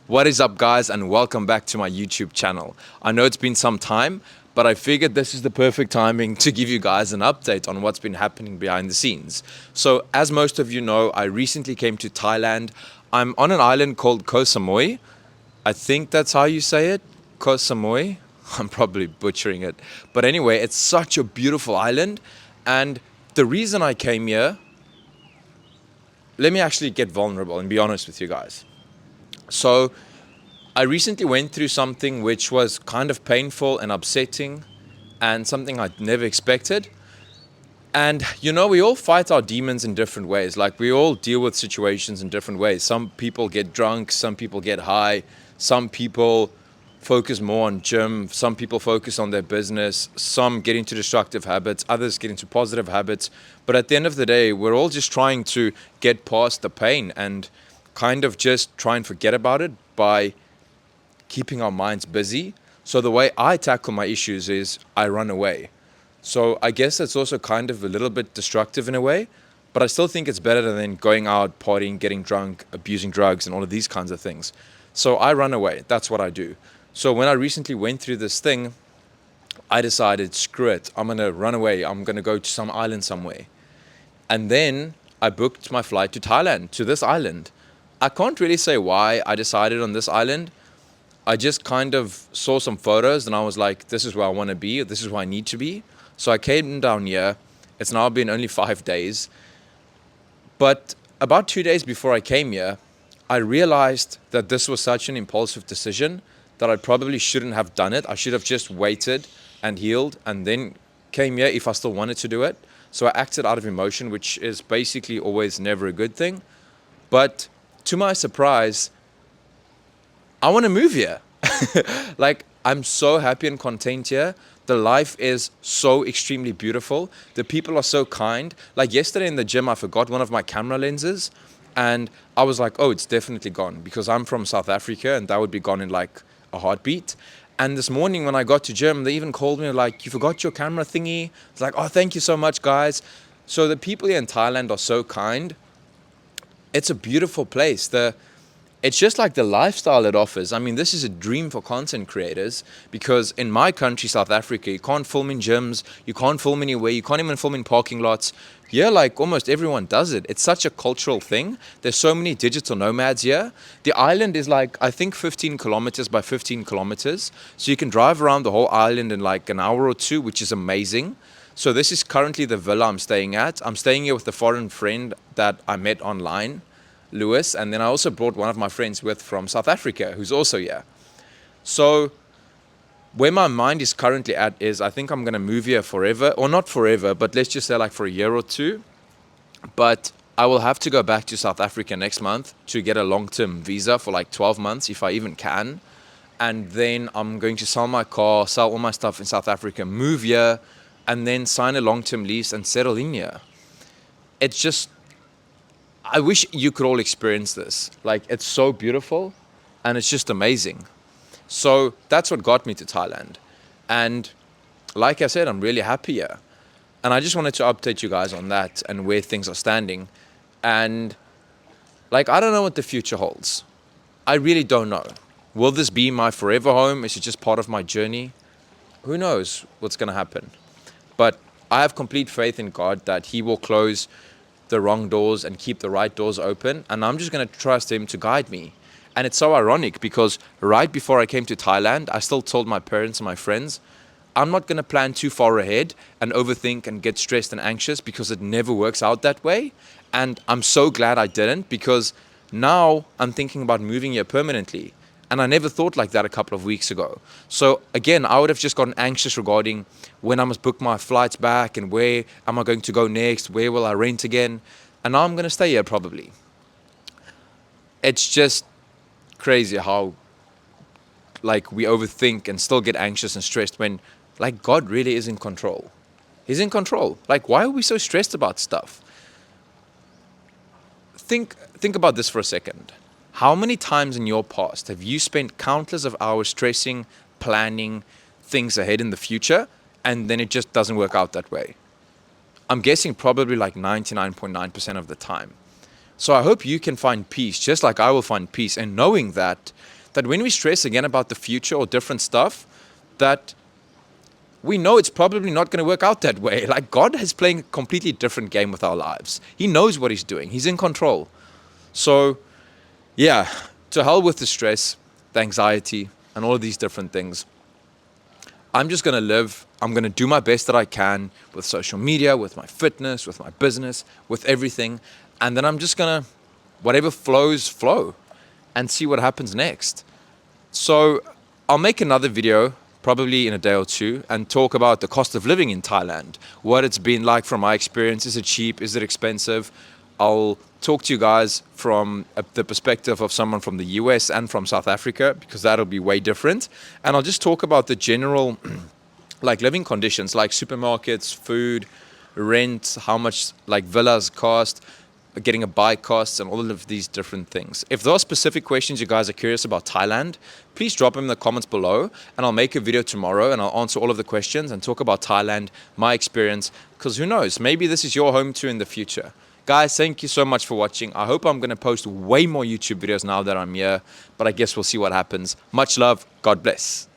What is up, guys, and welcome back to my YouTube channel. I know it's been some time, but I figured this is the perfect timing to give you guys an update on what's been happening behind the scenes. So, as most of you know, I recently came to Thailand. I'm on an island called Koh Samui. I think that's how you say it, Koh Samui. I'm probably butchering it. But anyway, it's such a beautiful island. And the reason I came here, let me actually get vulnerable and be honest with you guys. So, I recently went through something which was kind of painful and upsetting and something I'd never expected. And we all fight our demons in different ways. Like, we all deal with situations in different ways. Some people get drunk, some people get high, some people focus more on gym, some people focus on their business, some get into destructive habits, others get into positive habits. But at the end of the day, we're all just trying to get past the pain and kind of just try and forget about it by keeping our minds busy. So the way I tackle my issues is I run away. So I guess that's also kind of a little bit destructive in a way, but I still think it's better than going out, partying, getting drunk, abusing drugs, and all of these kinds of things. So I run away. That's what I do. So when I recently went through this thing, I decided, screw it, I'm going to run away. I'm going to go to some island somewhere. And then I booked my flight to Thailand, to this island. I can't really say why I decided on this island. I just kind of saw some photos and I was like, this is where I want to be. This is where I need to be. So I came down here. It's now been only 5 days. But about 2 days before I came here, I realized that this was such an impulsive decision that I probably shouldn't have done it. I should have just waited and healed and then came here if I still wanted to do it. So I acted out of emotion, which is basically always never a good thing. But to my surprise, I want to move here. Like, I'm so happy and content here. The life is so extremely beautiful. The people are so kind. Like, yesterday in the gym, I forgot one of my camera lenses. And I was like, oh, it's definitely gone. Because I'm from South Africa and that would be gone in like a heartbeat. And this morning when I got to gym, they even called me like, you forgot your camera thingy. It's like, oh, thank you so much, guys. So the people here in Thailand are so kind. It's a beautiful place. It's just like the lifestyle it offers. I mean, this is a dream for content creators because in my country, South Africa, you can't film in gyms, you can't film anywhere, you can't even film in parking lots. Here, like, almost everyone does it. It's such a cultural thing. There's so many digital nomads here. The island is like, I think 15 kilometers by 15 kilometers. So you can drive around the whole island in like an hour or two, which is amazing. So this is currently the villa I'm staying at. I'm staying here with a foreign friend that I met online, Lewis, and then I also brought one of my friends with from South Africa, who's also here. So where my mind is currently at is I think I'm going to move here forever, or not forever, but let's just say like for a year or two. But I will have to go back to South Africa next month to get a long-term visa for like 12 months, if I even can. And then I'm going to sell my car, sell all my stuff in South Africa, move here, and then sign a long-term lease and settle in here. It's just, I wish you could all experience this. Like, it's so beautiful and it's just amazing. So that's what got me to Thailand. And like I said, I'm really happy here. And I just wanted to update you guys on that and where things are standing. And like, I don't know what the future holds. I really don't know. Will this be my forever home? Is it just part of my journey? Who knows what's going to happen? But I have complete faith in God that He will close the wrong doors and keep the right doors open. And I'm just going to trust Him to guide me. And it's so ironic because right before I came to Thailand, I still told my parents and my friends, I'm not going to plan too far ahead and overthink and get stressed and anxious because it never works out that way. And I'm so glad I didn't because now I'm thinking about moving here permanently. And I never thought like that a couple of weeks ago. So again, I would have just gotten anxious regarding when I must book my flights back and where am I going to go next? Where will I rent again? And now I'm going to stay here probably. It's just crazy how like we overthink and still get anxious and stressed when like God really is in control. He's in control. Like, why are we so stressed about stuff? Think about this for a second. How many times in your past have you spent countless of hours stressing, planning things ahead in the future, and then it just doesn't work out that way? I'm guessing probably like 99.9% of the time. So I hope you can find peace, just like I will find peace, and knowing that when we stress again about the future or different stuff, that we know it's probably not going to work out that way. Like, God is playing a completely different game with our lives. He knows what he's doing. He's in control. So yeah, to hell with the stress, the anxiety, and all of these different things. I'm just going to live. I'm going to do my best that I can with social media, with my fitness, with my business, with everything. And then I'm just going to, whatever flows, flow, and see what happens next. So I'll make another video probably in a day or two and talk about the cost of living in Thailand, what it's been like from my experience. Is it cheap? Is it expensive? I'll talk to you guys from the perspective of someone from the US and from South Africa, because that'll be way different. And I'll just talk about the general like living conditions, like supermarkets, food, rent, how much like villas cost, getting a bike costs, and all of these different things. If there are specific questions you guys are curious about Thailand, please drop them in the comments below, and I'll make a video tomorrow and I'll answer all of the questions and talk about Thailand, my experience, because who knows, maybe this is your home too in the future. Guys, thank you so much for watching. I hope I'm going to post way more YouTube videos now that I'm here, but I guess we'll see what happens. Much love. God bless.